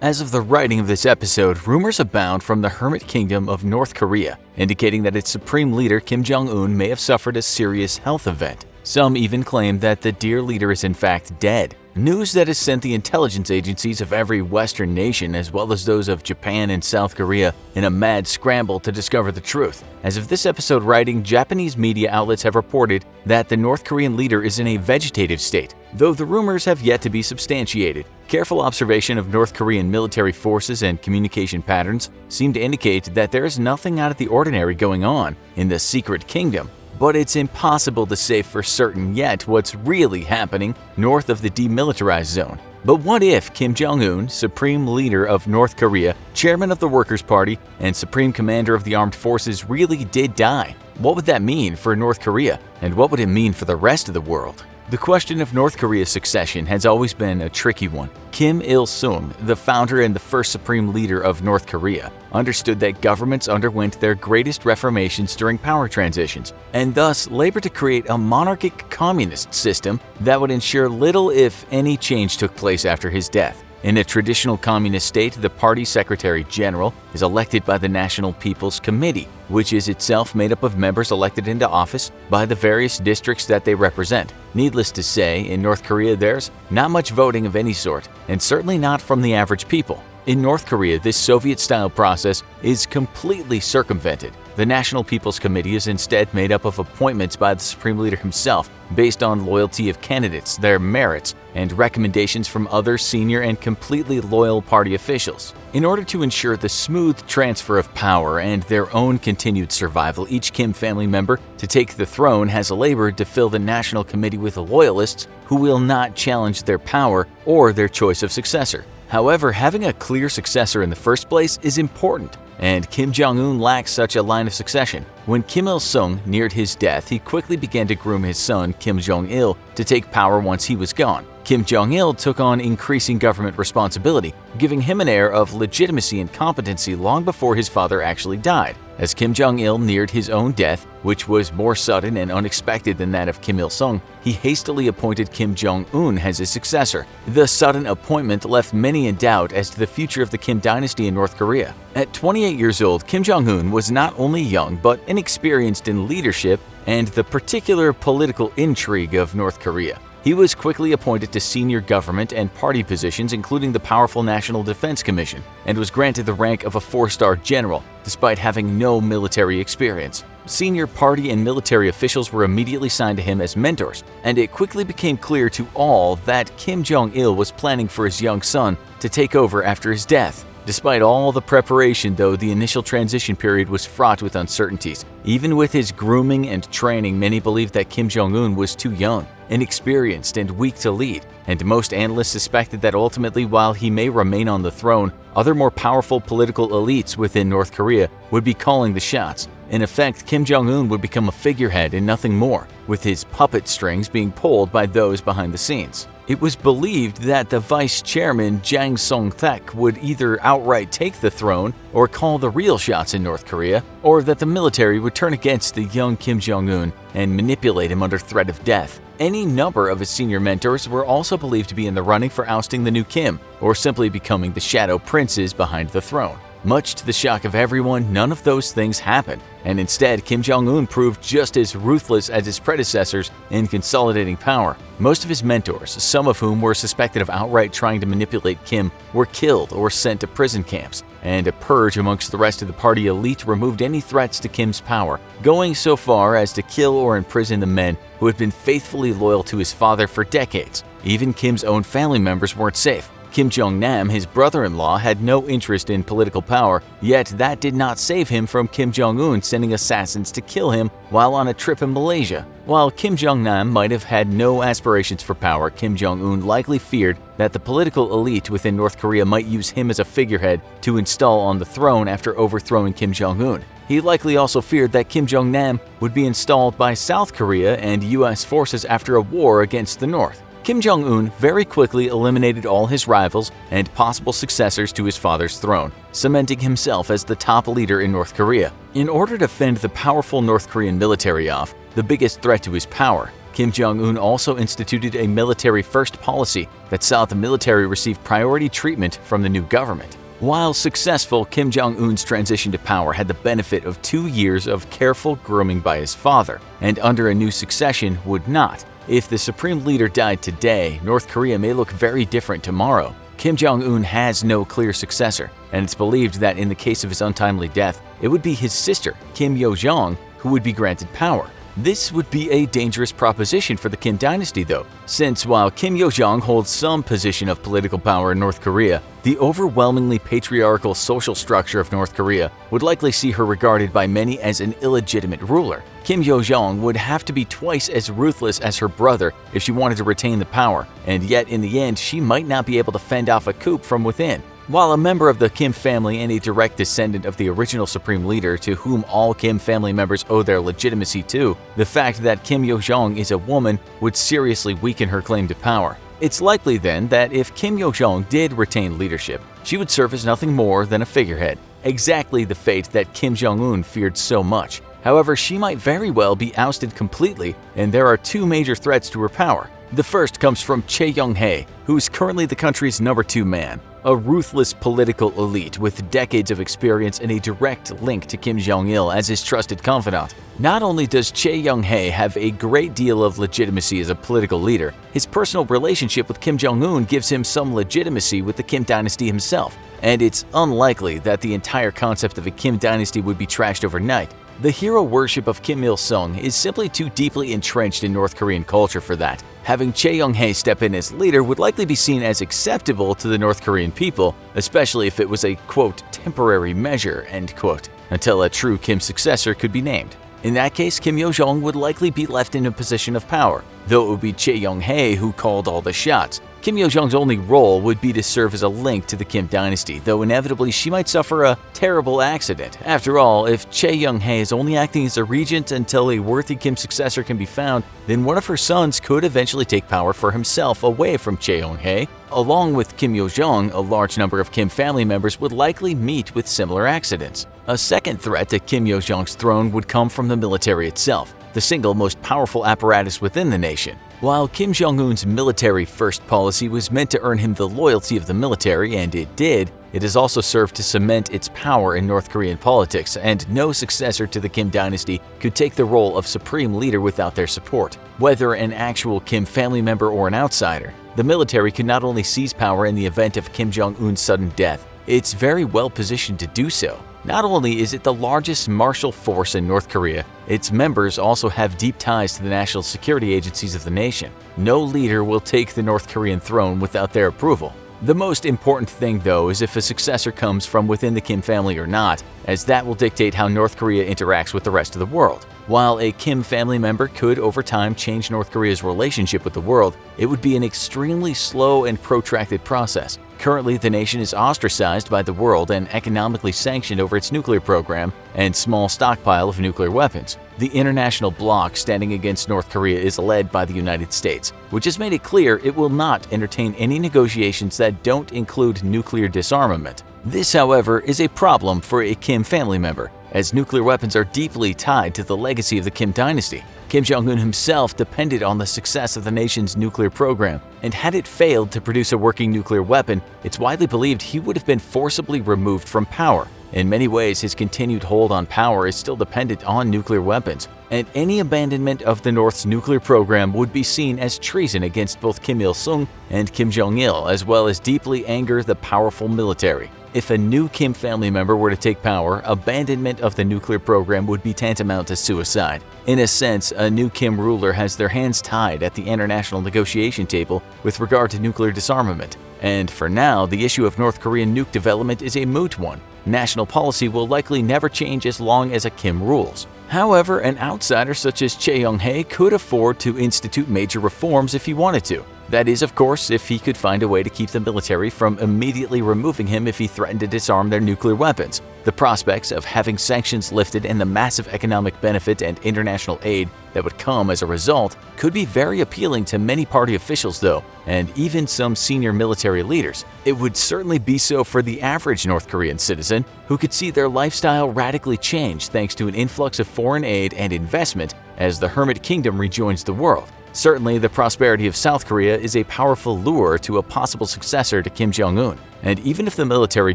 As of the writing of this episode, rumors abound from the Hermit Kingdom of North Korea, indicating that its supreme leader Kim Jong Un may have suffered a serious health event. Some even claim that the dear leader is in fact dead. News that has sent the intelligence agencies of every Western nation, as well as those of Japan and South Korea, in a mad scramble to discover the truth. As of this episode writing, Japanese media outlets have reported that the North Korean leader is in a vegetative state, though the rumors have yet to be substantiated. Careful observation of North Korean military forces and communication patterns seem to indicate that there is nothing out of the ordinary going on in the secret kingdom. But it's impossible to say for certain yet what's really happening north of the demilitarized zone. But what if Kim Jong Un, supreme leader of North Korea, chairman of the Workers' Party, and supreme commander of the armed forces really did die? What would that mean for North Korea, and what would it mean for the rest of the world? The question of North Korea's succession has always been a tricky one. Kim Il-sung, the founder and the first supreme leader of North Korea, understood that governments underwent their greatest reformations during power transitions, and thus labored to create a monarchic communist system that would ensure little if any change took place after his death. In a traditional communist state, the party secretary general is elected by the National People's Committee, which is itself made up of members elected into office by the various districts that they represent. Needless to say, in North Korea there's not much voting of any sort, and certainly not from the average people. In North Korea, this Soviet-style process is completely circumvented. The National People's Committee is instead made up of appointments by the Supreme Leader himself based on loyalty of candidates, their merits, and recommendations from other senior and completely loyal party officials. In order to ensure the smooth transfer of power and their own continued survival, each Kim family member to take the throne has labored to fill the National Committee with loyalists who will not challenge their power or their choice of successor. However, having a clear successor in the first place is important, and Kim Jong Un lacks such a line of succession. When Kim Il-sung neared his death, he quickly began to groom his son, Kim Jong-il, to take power once he was gone. Kim Jong-il took on increasing government responsibility, giving him an air of legitimacy and competency long before his father actually died. As Kim Jong-il neared his own death, which was more sudden and unexpected than that of Kim Il-sung, he hastily appointed Kim Jong-un as his successor. The sudden appointment left many in doubt as to the future of the Kim dynasty in North Korea. At 28 years old, Kim Jong-un was not only young but inexperienced in leadership and the particular political intrigue of North Korea. He was quickly appointed to senior government and party positions, including the powerful National Defense Commission, and was granted the rank of a 4-star general, despite having no military experience. Senior party and military officials were immediately signed to him as mentors, and it quickly became clear to all that Kim Jong-il was planning for his young son to take over after his death. Despite all the preparation, though, the initial transition period was fraught with uncertainties. Even with his grooming and training, many believed that Kim Jong-un was too young, inexperienced, and weak to lead, and most analysts suspected that ultimately, while he may remain on the throne, other more powerful political elites within North Korea would be calling the shots. In effect, Kim Jong-un would become a figurehead and nothing more, with his puppet strings being pulled by those behind the scenes. It was believed that the vice chairman Jang Song-thaek would either outright take the throne or call the real shots in North Korea, or that the military would turn against the young Kim Jong-un and manipulate him under threat of death. Any number of his senior mentors were also believed to be in the running for ousting the new Kim, or simply becoming the shadow princes behind the throne. Much to the shock of everyone, none of those things happened, and instead Kim Jong-un proved just as ruthless as his predecessors in consolidating power. Most of his mentors, some of whom were suspected of outright trying to manipulate Kim, were killed or sent to prison camps, and a purge amongst the rest of the party elite removed any threats to Kim's power, going so far as to kill or imprison the men who had been faithfully loyal to his father for decades. Even Kim's own family members weren't safe. Kim Jong-nam, his brother-in-law, had no interest in political power, yet that did not save him from Kim Jong-un sending assassins to kill him while on a trip in Malaysia. While Kim Jong-nam might have had no aspirations for power, Kim Jong-un likely feared that the political elite within North Korea might use him as a figurehead to install on the throne after overthrowing Kim Jong-un. He likely also feared that Kim Jong-nam would be installed by South Korea and U.S. forces after a war against the North. Kim Jong-un very quickly eliminated all his rivals and possible successors to his father's throne, cementing himself as the top leader in North Korea. In order to fend the powerful North Korean military off, the biggest threat to his power, Kim Jong Un also instituted a military-first policy that saw the military receive priority treatment from the new government. While successful, Kim Jong Un's transition to power had the benefit of 2 years of careful grooming by his father, and under a new succession would not. If the supreme leader died today, North Korea may look very different tomorrow. Kim Jong Un has no clear successor, and it's believed that in the case of his untimely death, it would be his sister, Kim Yo-jong, who would be granted power. This would be a dangerous proposition for the Kim dynasty though, since while Kim Yo-jong holds some position of political power in North Korea, the overwhelmingly patriarchal social structure of North Korea would likely see her regarded by many as an illegitimate ruler. Kim Yo-jong would have to be twice as ruthless as her brother if she wanted to retain the power, and yet in the end she might not be able to fend off a coup from within. While a member of the Kim family and a direct descendant of the original supreme leader to whom all Kim family members owe their legitimacy to, the fact that Kim Yo-jong is a woman would seriously weaken her claim to power. It's likely then that if Kim Yo-jong did retain leadership, she would serve as nothing more than a figurehead, exactly the fate that Kim Jong Un feared so much. However, she might very well be ousted completely, and there are two major threats to her power. The first comes from Chae Young-hae, who is currently the country's #2 man, a ruthless political elite with decades of experience and a direct link to Kim Jong-il as his trusted confidant. Not only does Chae Young-hae have a great deal of legitimacy as a political leader, his personal relationship with Kim Jong-un gives him some legitimacy with the Kim dynasty himself, and it's unlikely that the entire concept of a Kim dynasty would be trashed overnight. The hero worship of Kim Il-sung is simply too deeply entrenched in North Korean culture for that. Having Chae Young-hae step in as leader would likely be seen as acceptable to the North Korean people, especially if it was a, quote, temporary measure, end quote, until a true Kim successor could be named. In that case, Kim Yo-jong would likely be left in a position of power, though it would be Chae Young-hae who called all the shots. Kim Yo-jong's only role would be to serve as a link to the Kim dynasty, though inevitably she might suffer a terrible accident. After all, if Chae Young-hae is only acting as a regent until a worthy Kim successor can be found, then one of her sons could eventually take power for himself away from Chae Young-hae. Along with Kim Yo-jong, a large number of Kim family members would likely meet with similar accidents. A second threat to Kim Yo-jong's throne would come from the military itself, the single most powerful apparatus within the nation. While Kim Jong-un's military-first policy was meant to earn him the loyalty of the military, and it did, it has also served to cement its power in North Korean politics, and no successor to the Kim dynasty could take the role of supreme leader without their support. Whether an actual Kim family member or an outsider, the military could not only seize power in the event of Kim Jong-un's sudden death, it's very well positioned to do so. Not only is it the largest martial force in North Korea, its members also have deep ties to the national security agencies of the nation. No leader will take the North Korean throne without their approval. The most important thing, though, is if a successor comes from within the Kim family or not, as that will dictate how North Korea interacts with the rest of the world. While a Kim family member could over time change North Korea's relationship with the world, it would be an extremely slow and protracted process. Currently, the nation is ostracized by the world and economically sanctioned over its nuclear program and small stockpile of nuclear weapons. The international bloc standing against North Korea is led by the United States, which has made it clear it will not entertain any negotiations that don't include nuclear disarmament. This, however, is a problem for a Kim family member, as nuclear weapons are deeply tied to the legacy of the Kim dynasty. Kim Jong-un himself depended on the success of the nation's nuclear program, and had it failed to produce a working nuclear weapon, it's widely believed he would have been forcibly removed from power. In many ways, his continued hold on power is still dependent on nuclear weapons, and any abandonment of the North's nuclear program would be seen as treason against both Kim Il-sung and Kim Jong-il, as well as deeply anger the powerful military. If a new Kim family member were to take power, abandonment of the nuclear program would be tantamount to suicide. In a sense, a new Kim ruler has their hands tied at the international negotiation table with regard to nuclear disarmament. And for now, the issue of North Korean nuke development is a moot one. National policy will likely never change as long as a Kim rules. However, an outsider such as Chae Young-hae could afford to institute major reforms if he wanted to. That is, of course, if he could find a way to keep the military from immediately removing him if he threatened to disarm their nuclear weapons. The prospects of having sanctions lifted and the massive economic benefit and international aid that would come as a result could be very appealing to many party officials, though, and even some senior military leaders. It would certainly be so for the average North Korean citizen, who could see their lifestyle radically change thanks to an influx of foreign aid and investment as the Hermit Kingdom rejoins the world. Certainly, the prosperity of South Korea is a powerful lure to a possible successor to Kim Jong Un. And even if the military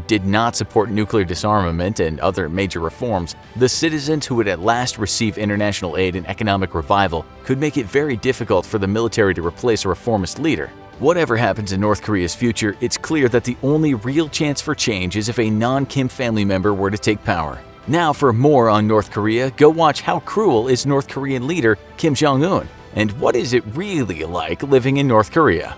did not support nuclear disarmament and other major reforms, the citizens who would at last receive international aid and economic revival could make it very difficult for the military to replace a reformist leader. Whatever happens in North Korea's future, it's clear that the only real chance for change is if a non-Kim family member were to take power. Now for more on North Korea, go watch How Cruel is North Korean Leader Kim Jong Un? And what is it really like living in North Korea?